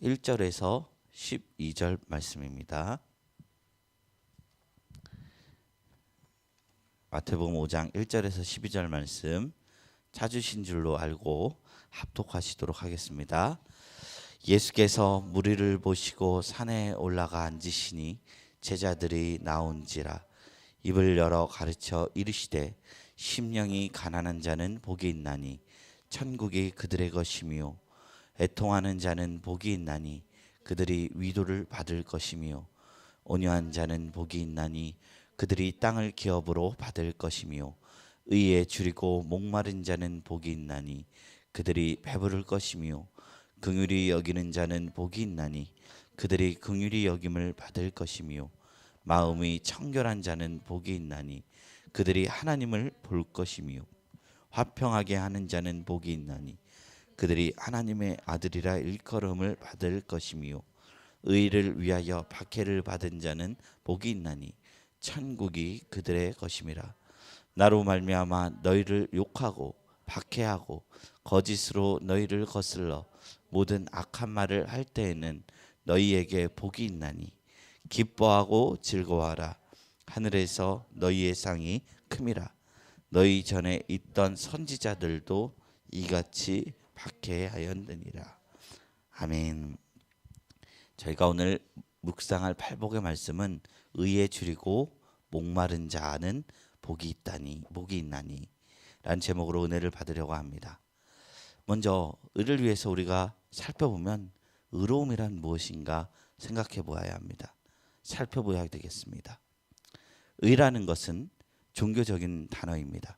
1절에서 12절 말씀입니다. 마태복음 5장 1절에서 12절 말씀 찾으신 줄로 알고 합독하시도록 하겠습니다. 예수께서 무리를 보시고 산에 올라가 앉으시니 제자들이 나온지라 입을 열어 가르쳐 이르시되 심령이 가난한 자는 복이 있나니 천국이 그들의 것이며 애통하는 자는 복이 있나니 그들이 위로를 받을 것이며 온유한 자는 복이 있나니 그들이 땅을 기업으로 받을 것이며 의에 줄이고 목마른 자는 복이 있나니 그들이 배부를 것이며 긍휼히 여기는 자는 복이 있나니 그들이 긍휼히 여김을 받을 것이며 마음이 청결한 자는 복이 있나니 그들이 하나님을 볼 것이며 화평하게 하는 자는 복이 있나니 그들이 하나님의 아들이라 일컬음을 받을 것이며 의를 위하여 박해를 받은 자는 복이 있나니 천국이 그들의 것임이라. 나로 말미암아 너희를 욕하고 박해하고 거짓으로 너희를 거슬러 모든 악한 말을 할 때에는 너희에게 복이 있나니 기뻐하고 즐거워하라. 하늘에서 너희의 상이 큼이라. 너희 전에 있던 선지자들도 이같이 박해하였느니라. 아멘. 저희가 오늘 묵상할 팔복의 말씀은 의에 줄이고 목마른 자는 복이 있나니 라는 제목으로 은혜를 받으려고 합니다. 먼저 의를 위해서 우리가 살펴보면 의로움이란 무엇인가 생각해 보아야 합니다. 살펴봐야 되겠습니다. 의라는 것은 종교적인 단어입니다.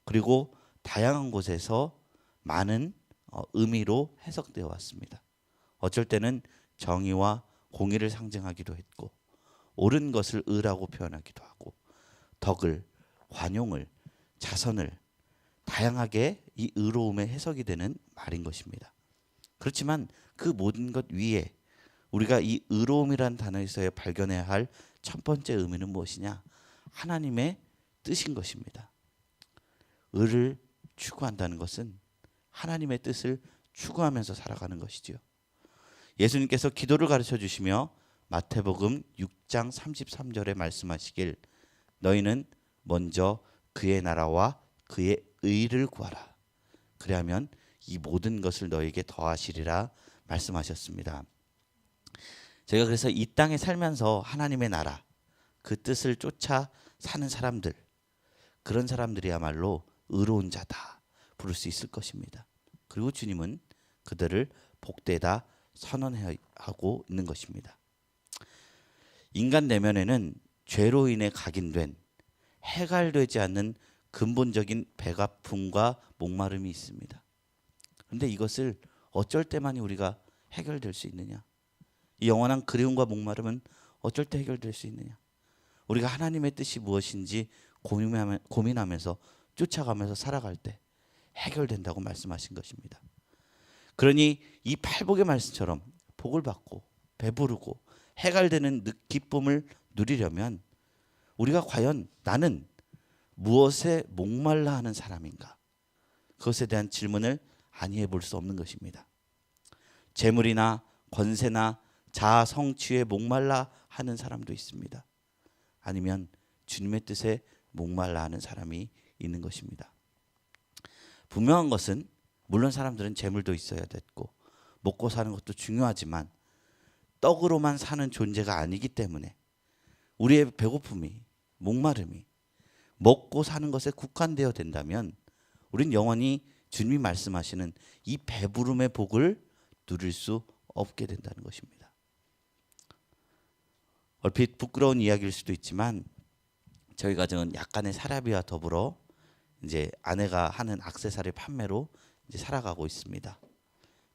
그리고 다양한 곳에서 많은 의미로 해석되어 왔습니다. 어쩔 때는 정의와 공의를 상징하기도 했고 옳은 것을 의라고 표현하기도 하고 덕을, 관용을, 자선을 다양하게 이 의로움의 해석이 되는 말인 것입니다. 그렇지만 그 모든 것 위에 우리가 이 의로움이란 단어에서 발견해야 할 첫 번째 의미는 무엇이냐? 하나님의 뜻인 것입니다. 의를 추구한다는 것은 하나님의 뜻을 추구하면서 살아가는 것이지요. 예수님께서 기도를 가르쳐 주시며 마태복음 6장 33절에 말씀하시길 너희는 먼저 그의 나라와 그의 의를 구하라. 그리하면 이 모든 것을 너에게 더하시리라 말씀하셨습니다. 제가 그래서 이 땅에 살면서 하나님의 나라 그 뜻을 쫓아 사는 사람들, 그런 사람들이야말로 의로운 자다 부를 수 있을 것입니다. 그리고 주님은 그들을 복되다 선언하고 있는 것입니다. 인간 내면에는 죄로 인해 각인된 해갈되지 않는 근본적인 배고픔과 목마름이 있습니다. 그런데 이것을 어쩔 때만이 우리가 해결될 수 있느냐? 이 영원한 그리움과 목마름은 어쩔 때 해결될 수 있느냐? 우리가 하나님의 뜻이 무엇인지 고민하면서 쫓아가면서 살아갈 때 해결된다고 말씀하신 것입니다. 그러니 이 팔복의 말씀처럼 복을 받고 배부르고 해갈되는 기쁨을 누리려면 우리가 과연 나는 무엇에 목말라 하는 사람인가? 그것에 대한 질문을 아니해 볼 수 없는 것입니다. 재물이나 권세나 자아 성취에 목말라 하는 사람도 있습니다. 아니면 주님의 뜻에 목말라 하는 사람이 있는 것입니다. 분명한 것은 물론 사람들은 재물도 있어야 됐고 먹고 사는 것도 중요하지만 떡으로만 사는 존재가 아니기 때문에 우리의 배고픔이 목마름이 먹고 사는 것에 국한되어 된다면 우린 영원히 주님이 말씀하시는 이 배부름의 복을 누릴 수 없게 된다는 것입니다. 얼핏 부끄러운 이야기일 수도 있지만 저희 가정은 약간의 사례비와 더불어 이제 아내가 하는 액세서리 판매로 이제 살아가고 있습니다.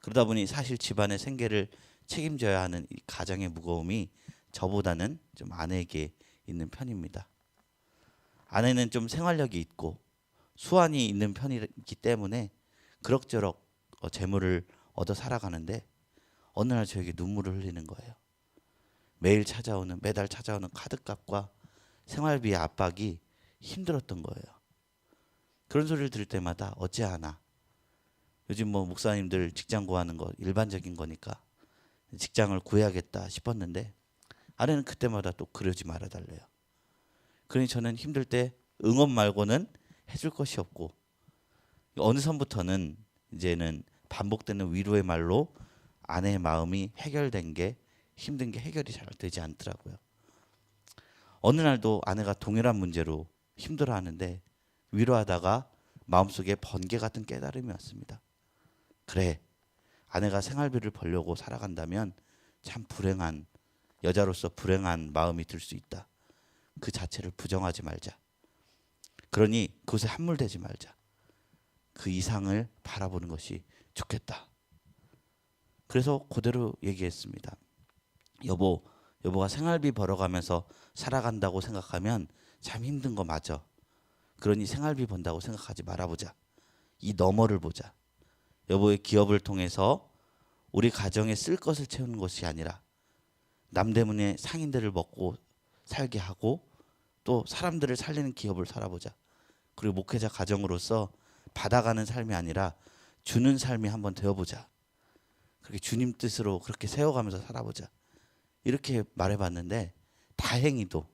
그러다 보니 사실 집안의 생계를 책임져야 하는 이 가정의 무거움이 저보다는 좀 아내에게 있는 편입니다. 아내는 좀 생활력이 있고 수완이 있는 편이기 때문에 그럭저럭 재물을 얻어 살아가는데 어느 날 저에게 눈물을 흘리는 거예요. 매달 찾아오는 카드값과 생활비의 압박이 힘들었던 거예요. 그런 소리를 들을 때마다 어찌하나 요즘 뭐 목사님들 직장 구하는 거 일반적인 거니까 직장을 구해야겠다 싶었는데 아내는 그때마다 또 그러지 말아달래요. 그러니 저는 힘들 때 응원 말고는 해줄 것이 없고 어느 선부터는 이제는 반복되는 위로의 말로 아내의 마음이 해결된 게 힘든 게 해결이 잘 되지 않더라고요. 어느 날도 아내가 동일한 문제로 힘들어하는데 위로하다가 마음속에 번개 같은 깨달음이 왔습니다. 그래, 아내가 생활비를 벌려고 살아간다면 참 불행한 여자로서 불행한 마음이 들 수 있다. 그 자체를 부정하지 말자. 그러니 그것에 함몰되지 말자. 그 이상을 바라보는 것이 좋겠다. 그래서 그대로 얘기했습니다. 여보가 생활비 벌어가면서 살아간다고 생각하면 참 힘든 거 맞아. 그러니 생활비 번다고 생각하지 말아보자. 이 너머를 보자. 여보의 기업을 통해서 우리 가정에 쓸 것을 채우는 것이 아니라 남 때문에 상인들을 먹고 살게 하고 또 사람들을 살리는 기업을 살아보자. 그리고 목회자 가정으로서 받아가는 삶이 아니라 주는 삶이 한번 되어보자. 그렇게 주님 뜻으로 그렇게 세워가면서 살아보자. 이렇게 말해봤는데 다행히도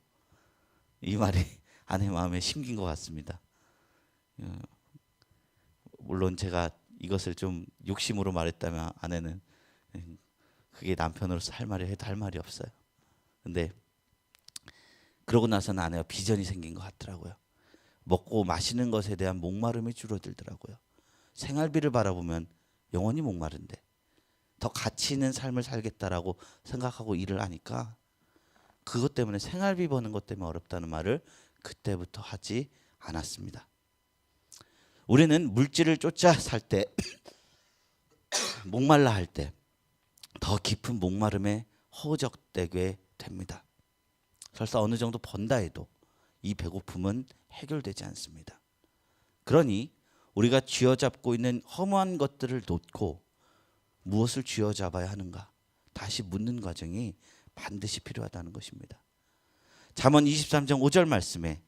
이 말이 아내 마음에 심긴 것 같습니다. 물론 제가 이것을 좀 욕심으로 말했다면 아내는 그게 남편으로서 할 말이 해도 할 말이 없어요. 근데 그러고 나서는 아내가 비전이 생긴 것 같더라고요. 먹고 마시는 것에 대한 목마름이 줄어들더라고요. 생활비를 바라보면 영원히 목마른데 더 가치 있는 삶을 살겠다라고 생각하고 일을 하니까 그것 때문에 생활비 버는 것 때문에 어렵다는 말을 그때부터 하지 않았습니다. 우리는 물질을 쫓아 살 때 목말라 할 때 더 깊은 목마름에 허우적대게 됩니다. 설사 어느 정도 번다 해도 이 배고픔은 해결되지 않습니다. 그러니 우리가 쥐어잡고 있는 허무한 것들을 놓고 무엇을 쥐어잡아야 하는가 다시 묻는 과정이 반드시 필요하다는 것입니다. 잠언 23장 5절 말씀에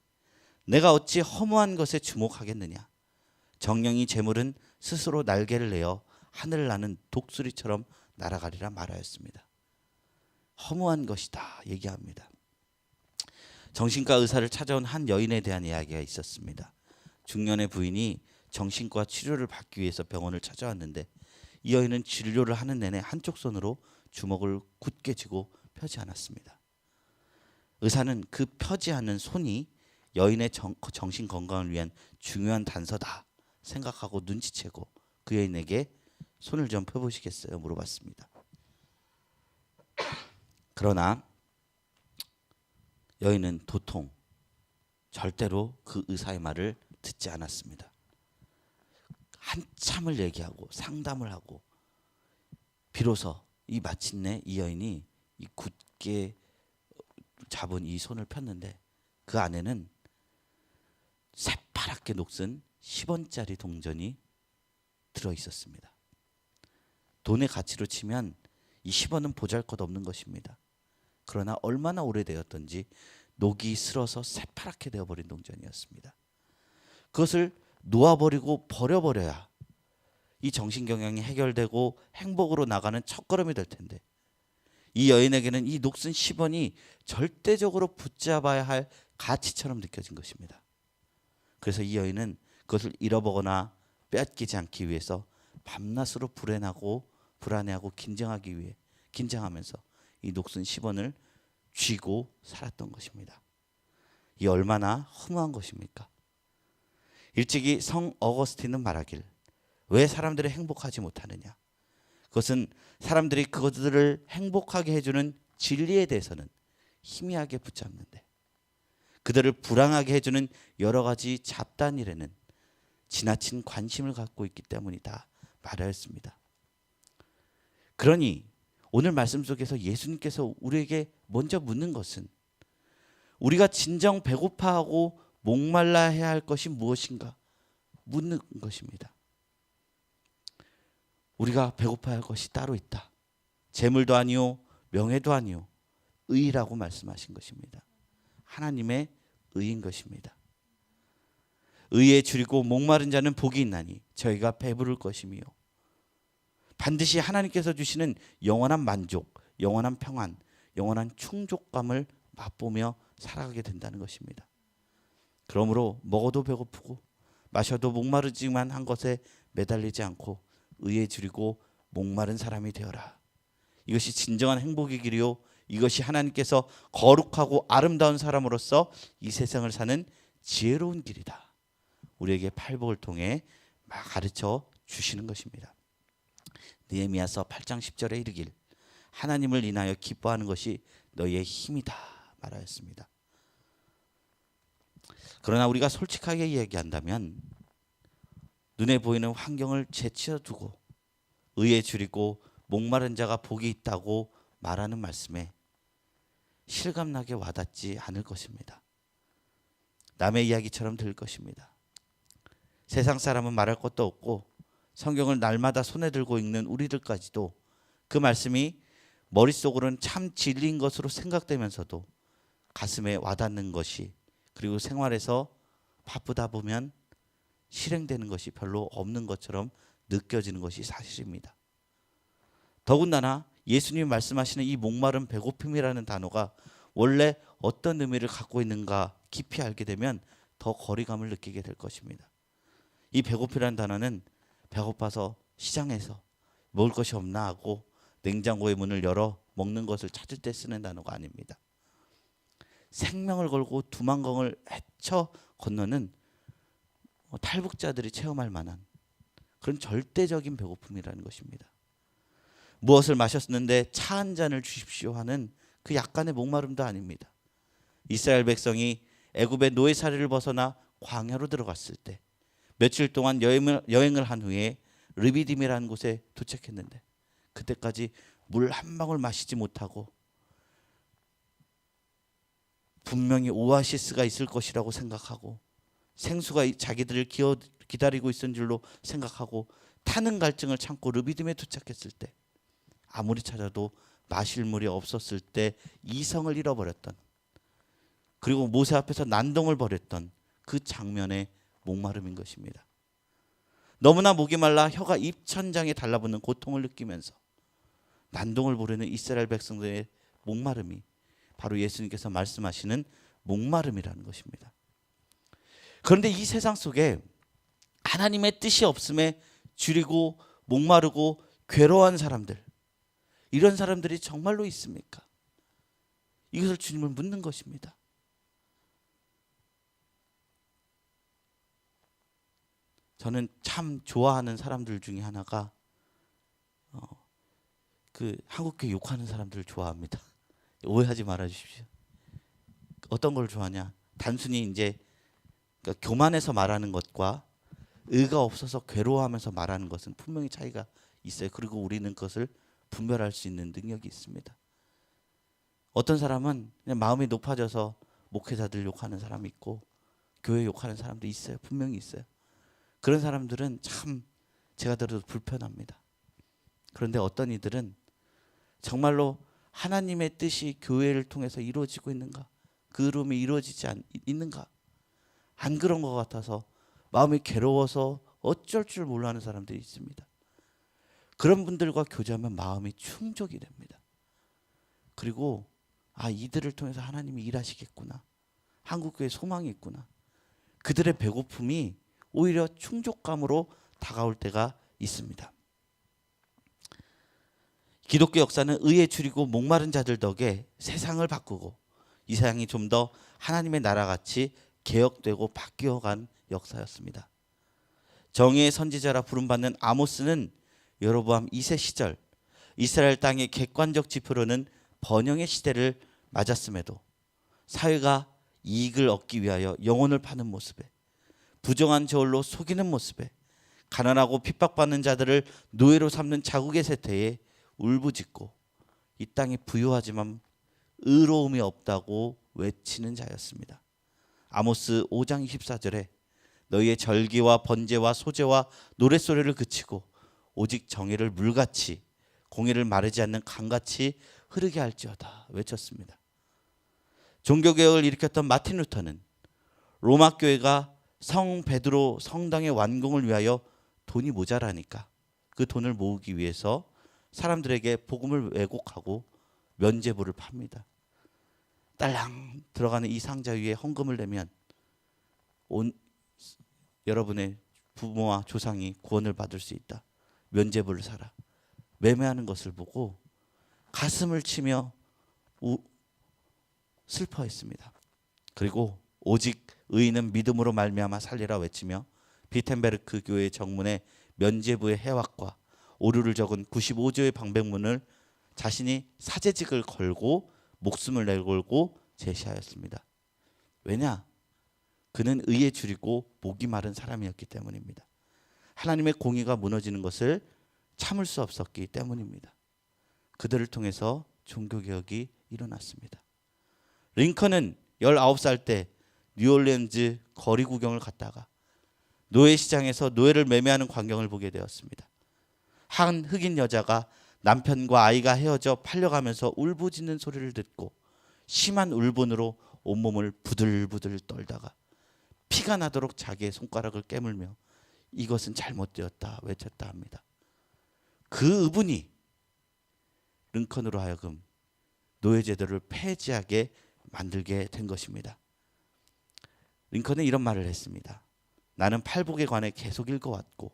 내가 어찌 허무한 것에 주목하겠느냐. 정령이 재물은 스스로 날개를 내어 하늘을 나는 독수리처럼 날아가리라 말하였습니다. 허무한 것이다 얘기합니다. 정신과 의사를 찾아온 한 여인에 대한 이야기가 있었습니다. 중년의 부인이 정신과 치료를 받기 위해서 병원을 찾아왔는데 이 여인은 진료를 하는 내내 한쪽 손으로 주먹을 굳게 쥐고 펴지 않았습니다. 의사는 그 펴지 않는 손이 여인의 정신 건강을 위한 중요한 단서다 생각하고 눈치채고 그 여인에게 손을 좀 펴보시겠어요? 물어봤습니다. 그러나 여인은 도통 절대로 그 의사의 말을 듣지 않았습니다. 한참을 얘기하고 상담을 하고 비로소 마침내 이 여인이 이 굳게 잡은 이 손을 폈는데 그 안에는 새파랗게 녹슨 10원짜리 동전이 들어 있었습니다. 돈의 가치로 치면 이 10원은 보잘것없는 것입니다. 그러나 얼마나 오래되었던지 녹이 슬어서 새파랗게 되어버린 동전이었습니다. 그것을 놓아버리고 버려버려야 이 정신경향이 해결되고 행복으로 나가는 첫걸음이 될 텐데 이 여인에게는 이 녹슨 10원이 절대적으로 붙잡아야 할 가치처럼 느껴진 것입니다. 그래서 이 여인은 그것을 잃어보거나 빼앗기지 않기 위해서 밤낮으로 불안해하고 긴장하면서 이 녹슨 10원을 쥐고 살았던 것입니다. 이 얼마나 허무한 것입니까? 일찍이 성 어거스틴은 말하길 왜 사람들이 행복하지 못하느냐. 그것은 사람들이 그것들을 행복하게 해주는 진리에 대해서는 희미하게 붙잡는데 그들을 불안하게 해주는 여러 가지 잡다한 일에는 지나친 관심을 갖고 있기 때문이다 말하였습니다. 그러니 오늘 말씀 속에서 예수님께서 우리에게 먼저 묻는 것은 우리가 진정 배고파하고 목말라해야 할 것이 무엇인가 묻는 것입니다. 우리가 배고파야 할 것이 따로 있다. 재물도 아니요 명예도 아니요 의라고 말씀하신 것입니다. 하나님의 의인 것입니다. 의에 줄이고 목마른 자는 복이 있나니 저희가 배부를 것이며 반드시 하나님께서 주시는 영원한 만족, 영원한 평안, 영원한 충족감을 맛보며 살아가게 된다는 것입니다. 그러므로 먹어도 배고프고 마셔도 목마르지만 한 것에 매달리지 않고 의에 줄이고 목마른 사람이 되어라. 이것이 진정한 행복의 길이요, 이것이 하나님께서 거룩하고 아름다운 사람으로서 이 세상을 사는 지혜로운 길이다. 우리에게 팔복을 통해 가르쳐 주시는 것입니다. 느헤미야서 8장 10절에 이르길 하나님을 인하여 기뻐하는 것이 너희의 힘이다 말하였습니다. 그러나 우리가 솔직하게 이야기한다면 눈에 보이는 환경을 제치어 두고 의에 줄이고 목마른 자가 복이 있다고 말하는 말씀에 실감나게 와닿지 않을 것입니다. 남의 이야기처럼 들릴 것입니다. 세상 사람은 말할 것도 없고 성경을 날마다 손에 들고 읽는 우리들까지도 그 말씀이 머릿속으로는 참 진리인 것으로 생각되면서도 가슴에 와닿는 것이, 그리고 생활에서 바쁘다 보면 실행되는 것이 별로 없는 것처럼 느껴지는 것이 사실입니다. 더군다나 예수님이 말씀하시는 이 목마른 배고픔이라는 단어가 원래 어떤 의미를 갖고 있는가 깊이 알게 되면 더 거리감을 느끼게 될 것입니다. 이 배고픔이라는 단어는 배고파서 시장에서 먹을 것이 없나 하고 냉장고의 문을 열어 먹는 것을 찾을 때 쓰는 단어가 아닙니다. 생명을 걸고 두만강을 헤쳐 건너는 탈북자들이 체험할 만한 그런 절대적인 배고픔이라는 것입니다. 무엇을 마셨는데 차 한 잔을 주십시오 하는 그 약간의 목마름도 아닙니다. 이스라엘 백성이 애굽의 노예살이를 벗어나 광야로 들어갔을 때 며칠 동안 여행을 한 후에 르비딤이라는 곳에 도착했는데 그때까지 물 한 방울 마시지 못하고 분명히 오아시스가 있을 것이라고 생각하고 생수가 자기들을 기다리고 있는 줄로 생각하고 타는 갈증을 참고 르비딤에 도착했을 때 아무리 찾아도 마실 물이 없었을 때 이성을 잃어버렸던, 그리고 모세 앞에서 난동을 벌였던 그 장면의 목마름인 것입니다. 너무나 목이 말라 혀가 입천장에 달라붙는 고통을 느끼면서 난동을 부르는 이스라엘 백성들의 목마름이 바로 예수님께서 말씀하시는 목마름이라는 것입니다. 그런데 이 세상 속에 하나님의 뜻이 없음에 줄이고 목마르고 괴로워한 사람들, 이런 사람들이 정말로 있습니까? 이것을 주님을 묻는 것입니다. 저는 참 좋아하는 사람들 중에 하나가 그 한국교회 욕하는 사람들을 좋아합니다. 오해하지 말아 주십시오. 어떤 걸 좋아하냐? 단순히 이제 그러니까 교만해서 말하는 것과 의가 없어서 괴로워하면서 말하는 것은 분명히 차이가 있어요. 그리고 우리는 그것을 분별할 수 있는 능력이 있습니다. 어떤 사람은 그냥 마음이 높아져서 목회자들 욕하는 사람이 있고 교회 욕하는 사람도 있어요. 분명히 있어요. 그런 사람들은 참 제가 들어도 불편합니다. 그런데 어떤 이들은 정말로 하나님의 뜻이 교회를 통해서 이루어지고 있는가, 그 흐름이 이루어지지 있는가, 안 그런 것 같아서 마음이 괴로워서 어쩔 줄 몰라 하는 사람들이 있습니다. 그런 분들과 교제하면 마음이 충족이 됩니다. 그리고 이들을 통해서 하나님이 일하시겠구나, 한국교회에 소망이 있구나, 그들의 배고픔이 오히려 충족감으로 다가올 때가 있습니다. 기독교 역사는 의에 줄이고 목마른 자들 덕에 세상을 바꾸고 이 세상이 좀 더 하나님의 나라같이 개혁되고 바뀌어간 역사였습니다. 정의의 선지자라 부름받는 아모스는 여로보암 2세 시절 이스라엘 땅의 객관적 지표로는 번영의 시대를 맞았음에도 사회가 이익을 얻기 위하여 영혼을 파는 모습에, 부정한 저울로 속이는 모습에, 가난하고 핍박받는 자들을 노예로 삼는 자국의 세태에 울부짖고 이 땅이 부유하지만 의로움이 없다고 외치는 자였습니다. 아모스 5장 24절에 너희의 절기와 번제와 소제와 노랫소리를 그치고 오직 정의를 물같이 공의를 마르지 않는 강같이 흐르게 할지어다 외쳤습니다. 종교개혁을 일으켰던 마틴 루터는 로마 교회가 성 베드로 성당의 완공을 위하여 돈이 모자라니까 그 돈을 모으기 위해서 사람들에게 복음을 왜곡하고 면죄부를 팝니다. 딸랑 들어가는 이 상자 위에 헌금을 내면 여러분의 부모와 조상이 구원을 받을 수 있다. 면죄부를 사라. 매매하는 것을 보고 가슴을 치며 슬퍼했습니다. 그리고 오직 의인은 믿음으로 말미암아 살리라 외치며 비텐베르크 교회 정문에 면죄부의 해왔과 오류를 적은 95조의 방백문을 자신이 사제직을 걸고 목숨을 내걸고 제시하였습니다. 왜냐? 그는 의에 줄이고 목이 마른 사람이었기 때문입니다. 하나님의 공의가 무너지는 것을 참을 수 없었기 때문입니다. 그들을 통해서 종교개혁이 일어났습니다. 링컨은 19살 때 뉴올리언즈 거리 구경을 갔다가 노예시장에서 노예를 매매하는 광경을 보게 되었습니다. 한 흑인 여자가 남편과 아이가 헤어져 팔려가면서 울부짖는 소리를 듣고 심한 울분으로 온몸을 부들부들 떨다가 피가 나도록 자기의 손가락을 깨물며 이것은 잘못되었다 외쳤다 합니다. 그 의분이 링컨으로 하여금 노예제도를 폐지하게 만들게 된 것입니다. 링컨은 이런 말을 했습니다. 나는 팔복에 관해 계속 읽어왔고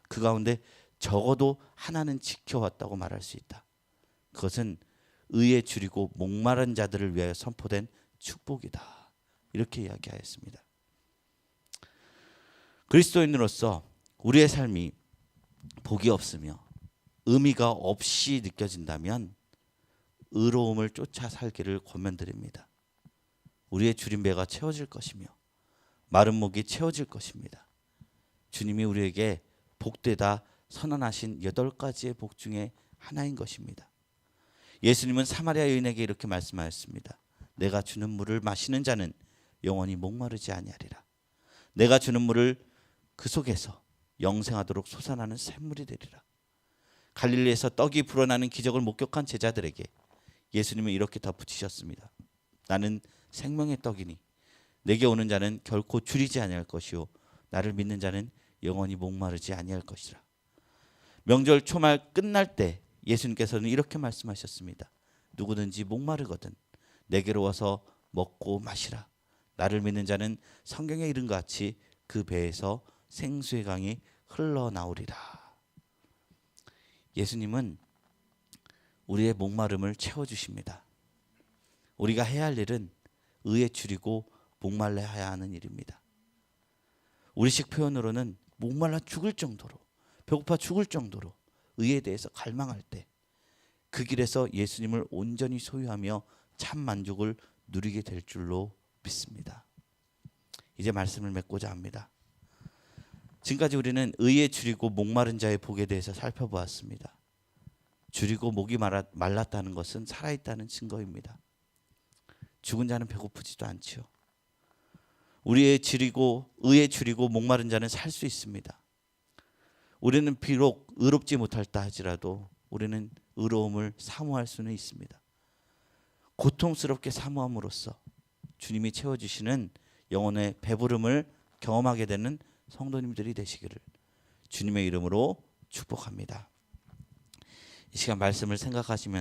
그 가운데 적어도 하나는 지켜왔다고 말할 수 있다. 그것은 의에 줄이고 목마른 자들을 위하여 선포된 축복이다. 이렇게 이야기하였습니다. 그리스도인으로서 우리의 삶이 복이 없으며 의미가 없이 느껴진다면 의로움을 쫓아 살기를 권면드립니다. 우리의 줄인 배가 채워질 것이며 마른 목이 채워질 것입니다. 주님이 우리에게 복되다 선언하신 8가지의 복 중에 하나인 것입니다. 예수님은 사마리아 여인에게 이렇게 말씀하였습니다. 내가 주는 물을 마시는 자는 영원히 목마르지 아니하리라. 내가 주는 물을 그 속에서 영생하도록 솟아나는 샘물이 되리라. 갈릴리에서 떡이 불어나는 기적을 목격한 제자들에게 예수님은 이렇게 덧붙이셨습니다. 나는 생명의 떡이니 내게 오는 자는 결코 줄이지 아니할 것이요 나를 믿는 자는 영원히 목마르지 아니할 것이라. 명절 초말 끝날 때 예수님께서는 이렇게 말씀하셨습니다. 누구든지 목마르거든 내게로 와서 먹고 마시라. 나를 믿는 자는 성경에 이른 것 같이 그 배에서 생수의 강이 흘러나오리라. 예수님은 우리의 목마름을 채워주십니다. 우리가 해야 할 일은 의에 줄이고 목말라야 하는 일입니다. 우리식 표현으로는 목말라 죽을 정도로 배고파 죽을 정도로 의에 대해서 갈망할 때 그 길에서 예수님을 온전히 소유하며 참 만족을 누리게 될 줄로 믿습니다. 이제 말씀을 맺고자 합니다. 지금까지 우리는 의에 줄이고 목마른 자의 복에 대해서 살펴보았습니다. 줄이고 목이 말랐다는 것은 살아있다는 증거입니다. 죽은 자는 배고프지도 않지요. 우리의 의에 줄이고 목마른 자는 살 수 있습니다. 우리는 비록 의롭지 못할다 하지라도 우리는 의로움을 사모할 수는 있습니다. 고통스럽게 사모함으로써 주님이 채워주시는 영혼의 배부름을 경험하게 되는 성도님들이 되시기를 주님의 이름으로 축복합니다. 이 시간 말씀을 생각하시면서